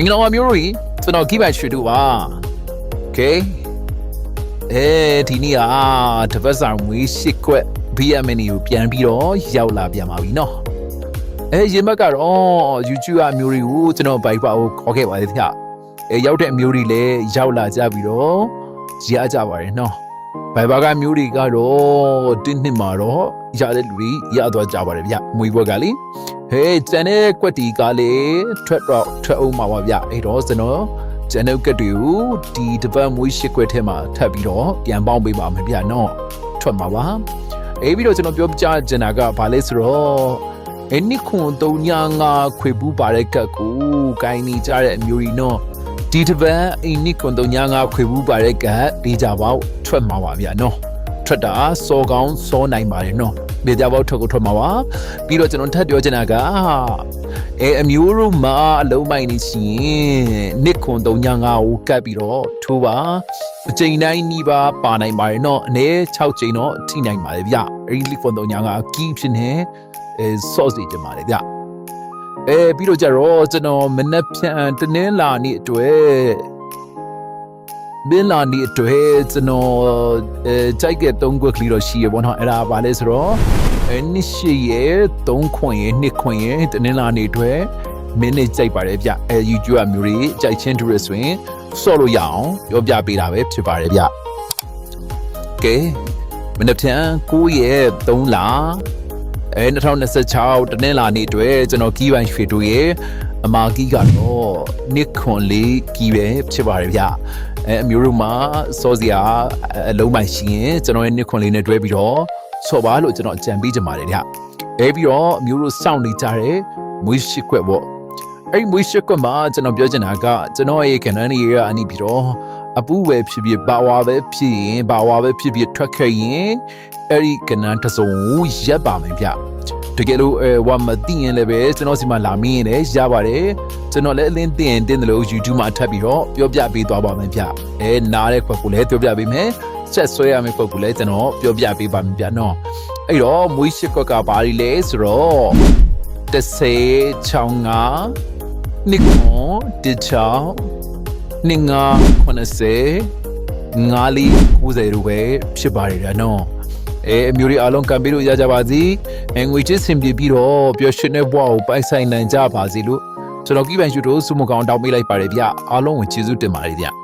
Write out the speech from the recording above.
င်္ဂလာပါမျိုးတို့ကျွန်တော်ကိပိုင်ရွှေတို့ပါโอเคဒီနေ့တပတ်စာမွေးရှစ်ခွက် BMN ကိုပြန်ပြီးတော့ရောက်လာပြန်ပါပြီเนาะရင်ဘက်ကတော့ YouTube အမျိုးတွေကိုကျွန်တော်ဘိုက်ပါကိုခေါ်ခဲ့ပါတယ်ဗျရောက်တဲ့အမျိုးတွေလည်းရောက်လာကြပြီးတော့ရကြပါတယ်เนาะဘိုက်ပါကမျိုးတွေကတော့တင်းနှစ်မှာတော့ရတဲ့လူတွေရသွားကြပါတယ်ဗျမွေးဘွက်ကလေကျန်တဲ့ကွက်တီကလည်းထွက်အောင်မှာပါဗျအဲ့တော့ကျွန်တော်ကျန်တဲ့ကွက်တွေကိုဒီတပတ်မွေးရှစ်ကွက်ထဲမှာထပ်ပြီးတော့ပြန်ပေါင်းပေးပါမယ်ဗျနော်ထွက်မှာပါပြီးတော့ကျွန်တော်ပြောပြချင်တာကဘာလဲဆိုတော့နိခွန်395ခွေဘူးပါတဲ့ကတ်ကိုကိုင်းနေကြတဲ့အမျိုးကြီးနော်ဒီတပတ်နိခွန်395ခွေဘူးပါတဲ့ကတ်ဒီကြပေါက်ထွက်မှာပါဗျနော်ထွက်တာစောကောင်းစောနိုင်ပါတယ်နော်ဒီကြပေါက်ထွက်မှာပါပြီးတော့ကျွန်တော်ထပ်ပြောချင်တာကအမျိုးတို့မှာအလုံးမိုင်းနေရှင်နိခွန်395ကိုကတ်ပြီးတော့ထိုးပါအချိန်တိုင်းနှီးပါပါနိုင်ပါတယ်နော်အနည်း6ချိန်တော့ထိနိုင်ပါတယ်ဗျအဲ့ဒီနိခွန်395ကီးဖြစ်နေစော့စီကြပါတယ်ဗျပြီးတော့ကြတော့ကျွန်တော်မနက်ဖြန်တနင်္လာနေ့အတွက်ကျွန်တော်ကြိုက်က3ခွက်ကလေးတော့ရှိရပေါ့နော်အဲ့ဒါပါလဲဆိုတော့နှစ်ရှိရဲ့3ခွင်ရဲ့2ခွင်ရဲ့တနင်္လာနေ့အတွက်မင်းနဲ့ကြိုက်ပါတယ်ဗျYouTube အမျိုးတွေကြိုက်ချင်းတူရဆိုရင်ဆော့လို့ရအောင်ပြောပြပေးတာပဲဖြစ်ပါတယ်ဗျကဲမနက်ဖြန်9ရက်3လ2026တနင်္လာနေ့အတွက်ကျွန်တော်ကီးပိုင်းရွှေတို့ရဲ့အမာကီးကတော့နှစ်ခွန်လေးကီးပဲဖြစ်ပါတယ်ဗျအမျိုးတို့မှာစောစရာအလုံးပိုင်းရှိရင်ကျွန်တော်ရဲ့နှစ်ခွန်လေးနဲ့တွဲပြီးတော့ဆော့ပါလို့ကျွန်တော်အကြံပေးချင်ပါတယ်ဗျပြီးတော့အမျိုးတို့စောင့်နေကြတဲ့မွေးရှစ်ခွက်ပေါ့အဲ့မွေးရှစ်ခွက်မှာကျွန်တော်ပြောချင်တာကကျွန်တော်ရဲ့ကန်နန်တွေကအနိပြီးတော့အပူပဲဖြစ်ဖြစ်ဘာဝပဲဖြစ်ရင်ဘာဝပဲဖြစ်ဖြစ်ထွက်ခဲ့ရင်အဲ့ဒီကန်နန်တစ်စုံရက်ပါမယ်ဗျတကယ်လို့ဝါမသိရင်လည်းပဲကျွန်တော်စီမှာလာမင်းရင်လည်းရပါတယ်ကျွန်တော်လည်းအလင်းတင်တယ်လို့ YouTube မှာထပ်ပြီးတော့ပြောပြပေးသွားပါမယ်ဗျနားတဲ့ခွက်ကိုလည်းပြောပြပေးမယ်ဆက်ဆွဲရမယ့်ခွက်ကိုလည်းကျွန်တော်ပြောပြပေးပါမယ်ဗျနော်အဲ့တော့မွေးရှစ်ခွက်ကဘာတွေလဲဆိုတော့10ချောင်းကနိခွန်တချောင်းနိငါ90ငါလီ90တို့ပဲဖြစ်ပါတယ်ဗျနော်အမျိုးတွေအားလုံးကံပေးလို့ရကြပါစေငွေချစ်စင်ပြေပြီးတော့ပျော်ရွှင်တဲ့ဘဝကိုပိုင်ဆိုင်နိုင်ကြပါစေလို့ကျွန်တော်ကိပိုင်ရှုတို့စုမကောင်တောင်းပေးလိုက်ပါတယ်ဗျအားလုံးကိုကျေးဇူးတင်ပါတယ်ဗျ